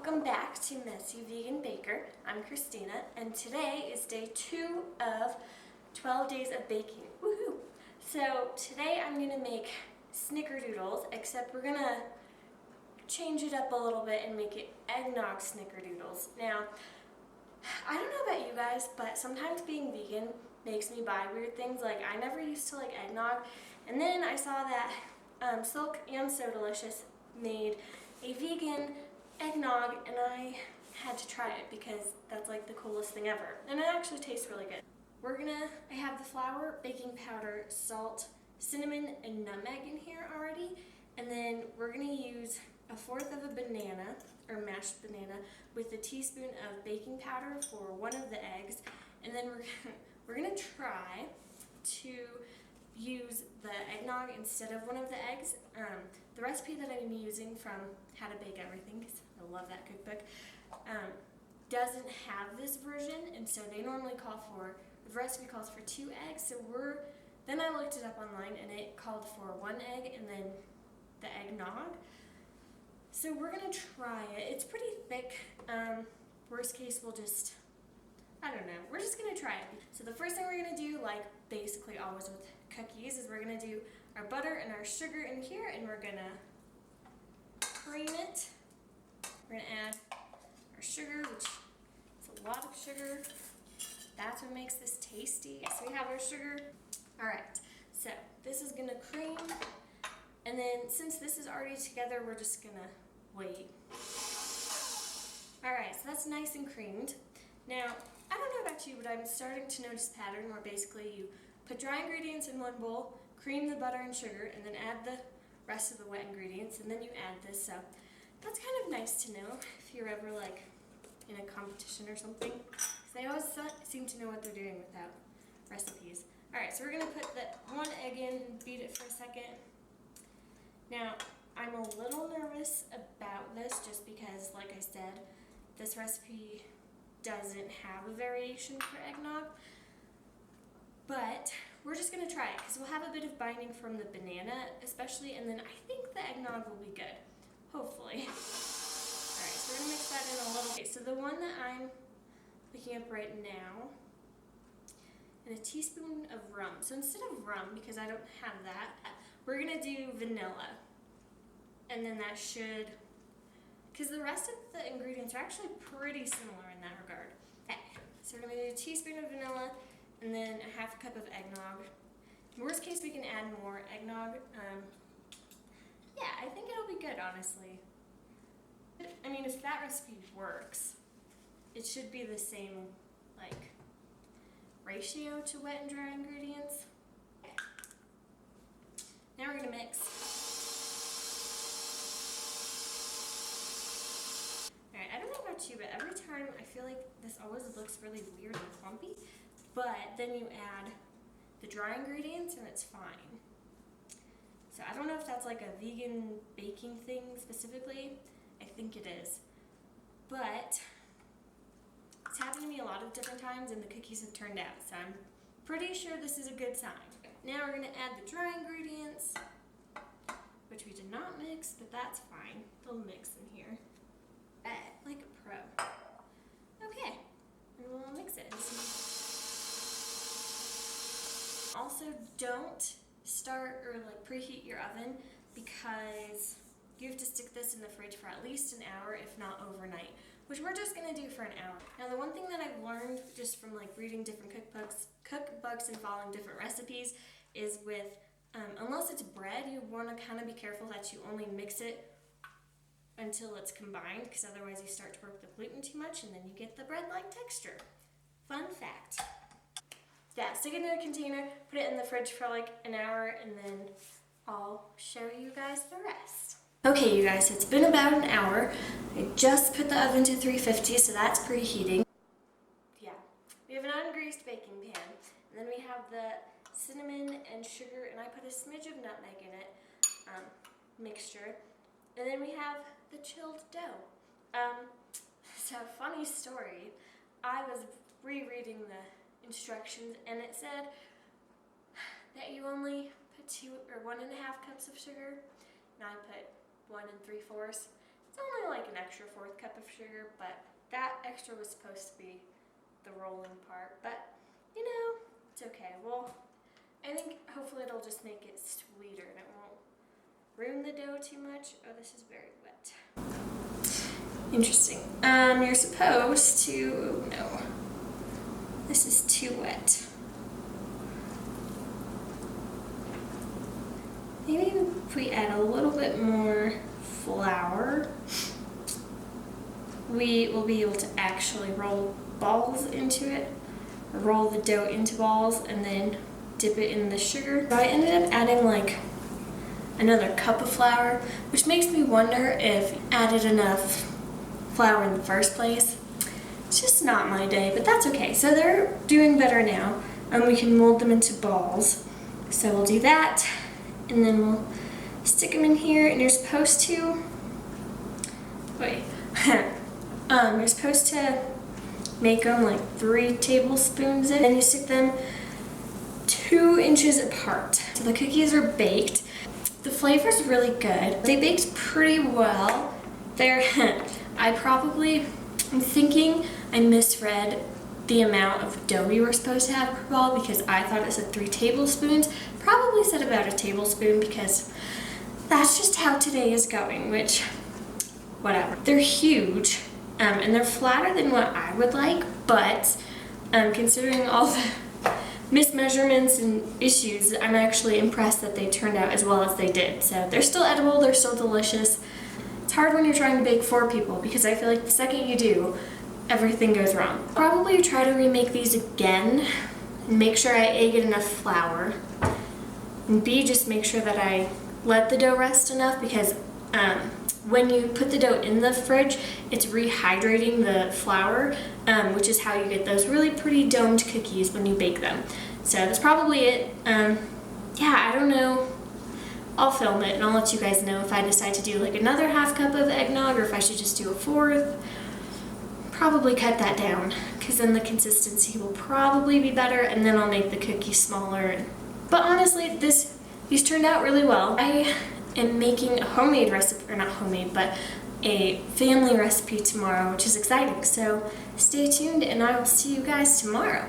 Welcome back to Messy Vegan Baker. I'm Christina, and today is day 2 of 12 days of baking. Woohoo! So today I'm going to make snickerdoodles, except we're going to change it up a little bit and make it eggnog snickerdoodles. Now, I don't know about you guys, but sometimes being vegan makes me buy weird things. Like, I never used to like eggnog, and then I saw that Silk and So Delicious made a vegan eggnog, and I had to try it because that's like the coolest thing ever, and it actually tastes really good. I have the flour, baking powder, salt, cinnamon, and nutmeg in here already, and then we're gonna use 1/4 of a banana, or mashed banana, with a teaspoon of baking powder for one of the eggs, and then we're gonna try to use the eggnog instead of one of the eggs. The recipe that I'm using from How to Bake Everything, because I love that cookbook, doesn't have this version, and so they normally the recipe calls for 2 eggs, so then I looked it up online and it called for 1 egg and then the eggnog. So we're gonna try it. It's pretty thick. Worst case, I don't know, we're just gonna try it. So the first thing we're gonna do, like basically always with cookies, is we're gonna do our butter and our sugar in here, and we're gonna cream it. We're gonna add our sugar, which is a lot of sugar. That's what makes this tasty. So we have our sugar. All right, so this is gonna cream, and then since this is already together, we're just gonna wait. All right, so that's nice and creamed. Now, I don't know about you, but I'm starting to notice a pattern where basically you put dry ingredients in one bowl, cream the butter and sugar, and then add the rest of the wet ingredients, and then you add this. So that's kind of nice to know if you're ever like in a competition or something, because they always seem to know what they're doing without recipes. All right, so we're gonna put the 1 egg in and beat it for a second. Now, I'm a little nervous about this just because, like I said, this recipe doesn't have a variation for eggnog, but we're just gonna try it because we'll have a bit of binding from the banana especially, and then I think the eggnog will be good, hopefully. All right, so we're gonna mix that in a little. Okay, so the one that I'm picking up right now, and a teaspoon of rum. So instead of rum, because I don't have that, we're gonna do vanilla, and then that should, because the rest of the ingredients are actually pretty similar in that regard. Okay, so we're gonna do a teaspoon of vanilla and then 1/2 cup of eggnog. In worst case, we can add more eggnog. Yeah, I think it'll be good, honestly. I mean, if that recipe works, it should be the same, like, ratio to wet and dry ingredients. Okay. Now we're gonna mix. Alright, I don't know about you, but every time I feel like this always looks really weird and clumpy, but then you add the dry ingredients and it's fine. So I don't know if that's like a vegan baking thing specifically. I think it is. But it's happened to me a lot of different times and the cookies have turned out, so I'm pretty sure this is a good sign. Now we're going to add the dry ingredients, which we did not mix, but that's fine. They'll mix in here. Like a pro. Okay, and we'll mix it. Also, don't start or like preheat your oven, because you have to stick this in the fridge for at least an hour, if not overnight, which we're just gonna do for an hour. Now, the one thing that I've learned just from like reading different cookbooks and following different recipes is with, unless it's bread, you wanna kind of be careful that you only mix it until it's combined, because otherwise you start to work the gluten too much and then you get the bread-like texture. Fun fact. Yeah, stick it in a container, put it in the fridge for like an hour, and then I'll show you guys the rest. Okay, you guys, it's been about an hour. I just put the oven to 350, so that's preheating. Yeah, we have an ungreased baking pan, and then we have the cinnamon and sugar, and I put a smidge of nutmeg in it, mixture. And then we have the chilled dough. So funny story, I was rereading the instructions and it said that you only put 1.5 cups of sugar, and I put 1 3/4. It's only like an extra 1/4 cup of sugar, but that extra was supposed to be the rolling part. But, you know, it's okay. Well, I think hopefully it'll just make it sweeter and it won't ruin the dough too much. Oh, this is very wet. Interesting. You're supposed to, no, this is too wet. Maybe if we add a little bit more flour, we will be able to actually roll balls into it, or roll the dough into balls, and then dip it in the sugar. So I ended up adding like another cup of flour, which makes me wonder if I added enough flour in the first place. It's just not my day, but that's okay. So they're doing better now, and we can mold them into balls. So we'll do that, and then we'll stick them in here, and you're supposed to, wait, you're supposed to make them like 3 tablespoons in, and you stick them 2 inches apart. So the cookies are baked. The flavor's really good. They baked pretty well. I'm thinking I misread the amount of dough we were supposed to have per ball because I thought it said 3 tablespoons. Probably said about a tablespoon because that's just how today is going, which, whatever. They're huge, and they're flatter than what I would like, but considering all the mismeasurements and issues, I'm actually impressed that they turned out as well as they did. So they're still edible, they're still delicious. It's hard when you're trying to bake 4 people because I feel like the second you do, everything goes wrong. Probably try to remake these again and make sure I A, get enough flour, and B, just make sure that I let the dough rest enough because when you put the dough in the fridge, it's rehydrating the flour, which is how you get those really pretty domed cookies when you bake them. So that's probably it. Yeah, I don't know. I'll film it and I'll let you guys know if I decide to do like another 1/2 cup of eggnog or if I should just do a 1/4. Probably cut that down because then the consistency will probably be better, and then I'll make the cookies smaller. But honestly, these turned out really well. I am making a homemade recipe, or not homemade, but a family recipe tomorrow, which is exciting. So stay tuned and I will see you guys tomorrow.